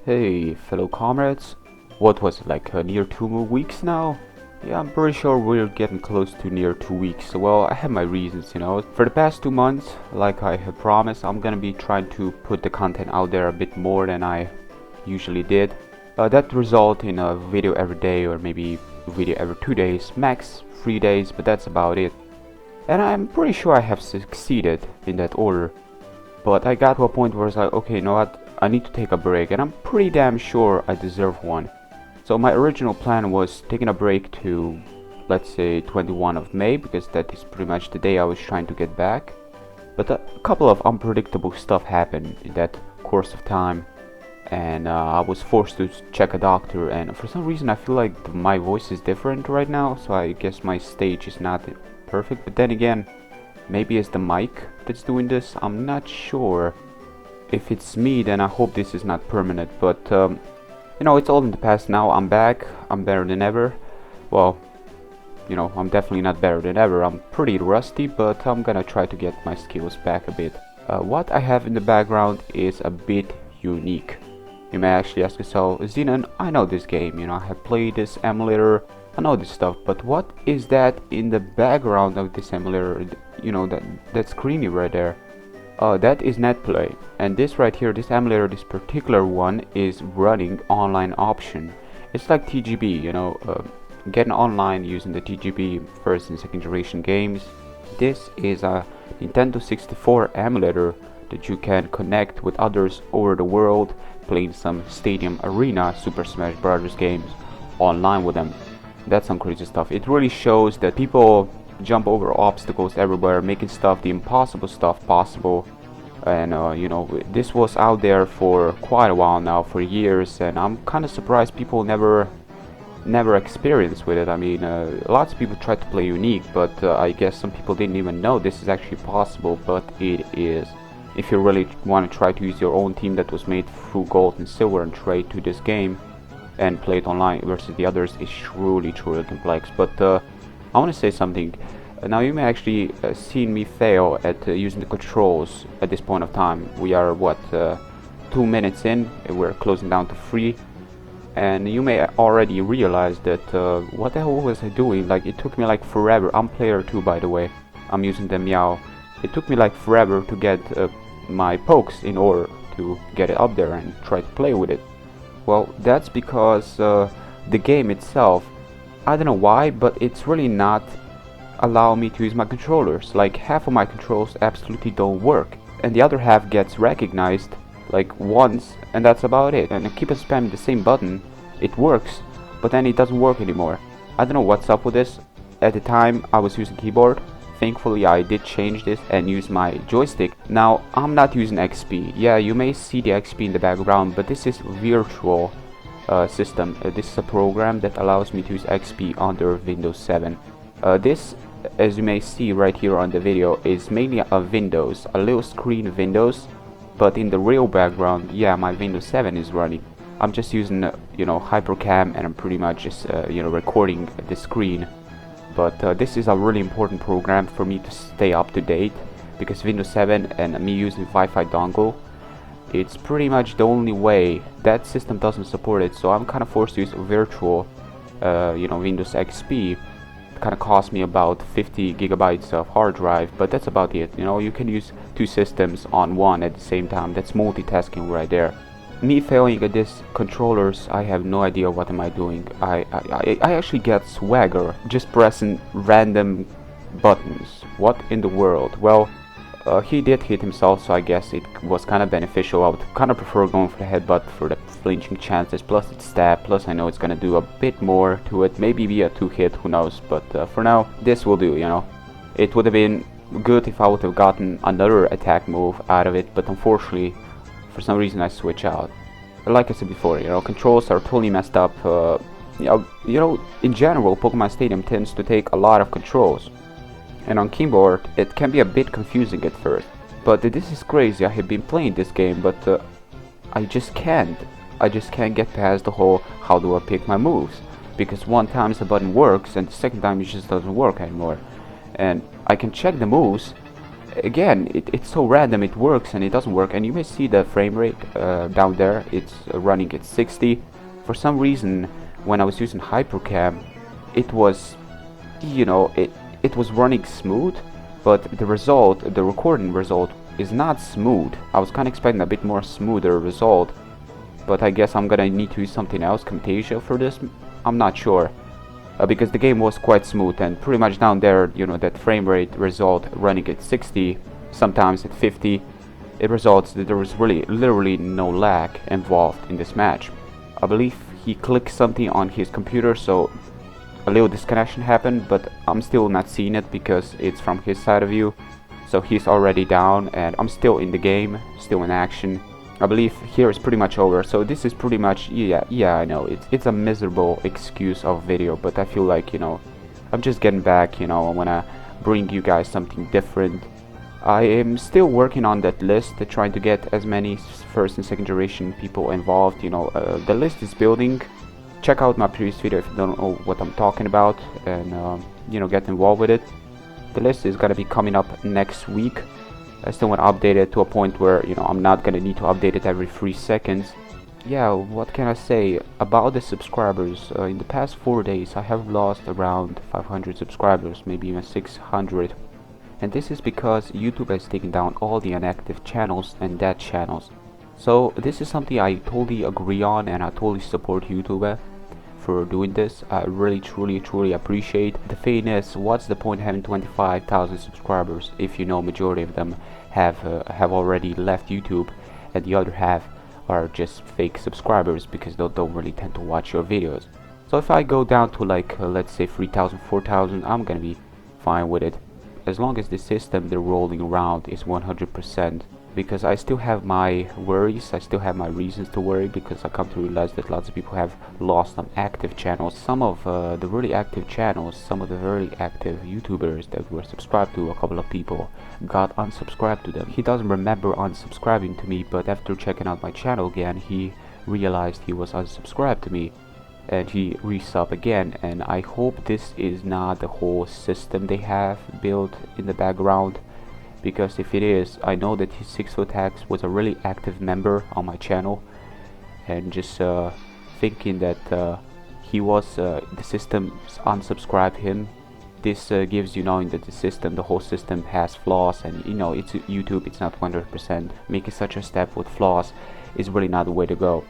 Hey, fellow comrades. What was it, like near 2 weeks now? Yeah, I'm pretty sure we're getting close to near 2 weeks. Well, I have my reasons, you know. For the past 2 months, like I have promised, I'm gonna be trying to put the content out there a bit more than I usually did. That result in a video every day or maybe a video every 2 days, max 3 days, but that's about it. And I'm pretty sure I have succeeded in that order. But I got to a point where it's like, okay, you know what? I need to take a break, and I'm pretty damn sure I deserve one. So my original plan was taking a break to, let's say, 21 of May, because that is pretty much the day I was trying to get back. But a couple of unpredictable stuff happened in that course of time, and I was forced to check a doctor, and for some reason I feel like my voice is different right now, so I guess my stage is not perfect. But then again, maybe it's the mic that's doing this, I'm not sure. If it's me, then I hope this is not permanent, but you know, it's all in the past now. I'm back, I'm better than ever. Well, you know, I'm definitely not better than ever. I'm pretty rusty, but I'm gonna try to get my skills back a bit. What I have in the background is a bit unique. You may actually ask yourself, Zenon, I know this game, you know, I have played this emulator, I know this stuff, but what is that in the background of this emulator? You know, that screeny right there. That is NetPlay, and this right here, this emulator, this particular one is running online option. It's like TGB, you know, getting online using the TGB first and second generation games. This is a Nintendo 64 emulator that you can connect with others over the world, playing some Stadium Arena Super Smash Bros. Games online with them. That's some crazy stuff. It really shows that people jump over obstacles everywhere, making stuff, the impossible stuff, possible. And you know, this was out there for quite a while now, for years, and I'm kind of surprised people never experienced with it. I mean, lots of people try to play Unique, but I guess some people didn't even know this is actually possible, but it is. If you really want to try to use your own team that was made through gold and silver and trade to this game and play it online versus the others, is truly complex. But I want to say something. Now you may actually seen me fail at using the controls at this point of time. We are what, 2 minutes in, and we're closing down to 3, and you may already realize that what the hell was I doing? Like, it took me like forever. I'm player 2, by the way. I'm using the Meow. It took me like forever to get my pokes in order to get it up there and try to play with it. Well, that's because the game itself, I don't know why, but it's really not allow me to use my controllers. Like, half of my controls absolutely don't work, and the other half gets recognized like once, and that's about it. And I keep on spamming the same button, it works, but then it doesn't work anymore. I don't know what's up with this. At the time I was using keyboard. Thankfully I did change this and use my joystick. Now I'm not using XP. Yeah, you may see the XP in the background, but this is virtual system. This is a program that allows me to use XP under Windows 7. This, as you may see right here on the video, is mainly a Windows, a little screen Windows, but in the real background, yeah, my Windows 7 is running. I'm just using you know, HyperCam, and I'm pretty much just you know, recording the screen. But this is a really important program for me to stay up to date, because Windows 7 and me using Wi-Fi dongle, it's pretty much the only way. That system doesn't support it, so I'm kind of forced to use virtual you know, Windows XP. Kind of cost me about 50 gigabytes of hard drive, but that's about it. You know, you can use two systems on one at the same time. That's multitasking right there. Me failing at this controllers, I have no idea what am I doing. I actually get swagger just pressing random buttons. What in the world? Well, he did hit himself, so I guess it was kind of beneficial. I would kind of prefer going for the headbutt for the flinching chances, plus it's stab, plus I know it's gonna do a bit more to it, maybe be a 2-hit, who knows, but for now, this will do, you know. It would have been good if I would have gotten another attack move out of it, but unfortunately, for some reason I switch out. But like I said before, you know, controls are totally messed up. You know, in general, Pokemon Stadium tends to take a lot of controls, and on keyboard it can be a bit confusing at first. But this is crazy. I have been playing this game, but I just can't get past the whole how do I pick my moves, because one time the button works and the second time it just doesn't work anymore. And I can check the moves again, it's so random. It works and it doesn't work, and you may see the frame rate down there. It's running at 60. For some reason, when I was using Hypercam, it was, it was running smooth, but the recording result is not smooth. I was kind of expecting a bit more smoother result, but I guess I'm gonna need to use something else, Camtasia, for this. I'm not sure. Because the game was quite smooth, and pretty much down there, that frame rate result running at 60, sometimes at 50, it results that there was literally no lag involved in this match. I believe he clicked something on his computer, so a little disconnection happened, but I'm still not seeing it because it's from his side of view. So he's already down, and I'm still in the game, still in action. I believe here is pretty much over. So this is pretty much, yeah, I know it's a miserable excuse of video, but I feel like, I'm just getting back. I wanna bring you guys something different. I am still working on that list, trying to get as many first and second generation people involved. The list is building. Check out my previous video if you don't know what I'm talking about, and get involved with it. The list is gonna be coming up next week. I still want to update it to a point where, I'm not gonna need to update it every 3 seconds. Yeah, what can I say about the subscribers? In the past 4 days I have lost around 500 subscribers, maybe even 600. And this is because YouTube has taken down all the inactive channels and dead channels. So this is something I totally agree on, and I totally support YouTube for doing this. I really truly appreciate. The thing is, what's the point having 25,000 subscribers if majority of them have already left YouTube, and the other half are just fake subscribers because they don't really tend to watch your videos. So if I go down to like let's say 3,000, 4,000, I'm gonna be fine with it, as long as the system they're rolling around is 100%. Because I still have my worries, I still have my reasons to worry, because I come to realize that lots of people have lost some active channels. Some of the really active channels, some of the very active YouTubers that were subscribed to, a couple of people got unsubscribed to them. He doesn't remember unsubscribing to me, but after checking out my channel again, he realized he was unsubscribed to me, and he resub again. And I hope this is not the whole system they have built in the background, because if it is, I know that his 6-foot hacks was a really active member on my channel, and just thinking that he was the system unsubscribed him, this gives you knowing that the whole system has flaws, and it's YouTube, it's not 100%. Making such a step with flaws is really not the way to go.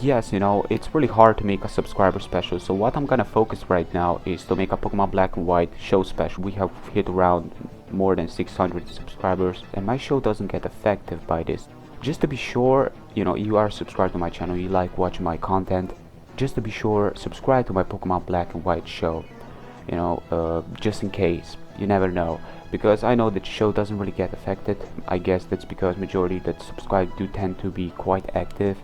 Yes, it's really hard to make a subscriber special, so what I'm gonna focus right now is to make a Pokemon Black and White show special. We have hit around more than 600 subscribers, and my show doesn't get affected by this. Just to be sure, you are subscribed to my channel, you like watching my content, just to be sure, subscribe to my Pokemon Black and White show. Just in case, you never know, because I know that the show doesn't really get affected. I guess that's because majority that subscribe do tend to be quite active.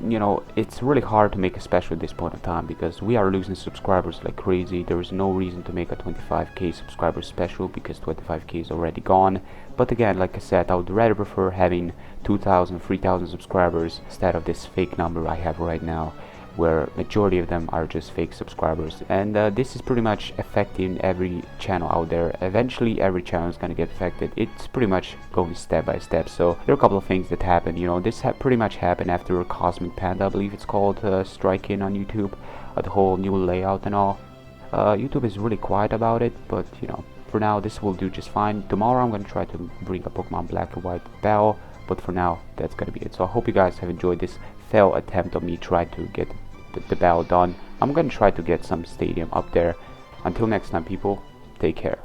It's really hard to make a special at this point in time, because we are losing subscribers like crazy. There is no reason to make a 25k subscriber special, because 25k is already gone. But again, like I said, I would rather prefer having 2,000, 3,000 subscribers instead of this fake number I have right now, where majority of them are just fake subscribers. And this is pretty much affecting every channel out there. Eventually every channel is gonna get affected. It's pretty much going step by step. So there are a couple of things that happen. This pretty much happened after Cosmic Panda, I believe it's called, striking on YouTube, the whole new layout and all. YouTube is really quiet about it, but for now this will do just fine. Tomorrow I'm gonna try to bring a Pokemon Black and White bell, but for now that's gonna be it. So I hope you guys have enjoyed this failed attempt on me trying to get the battle done. I'm gonna try to get some stadium up there. Until next time, people, take care.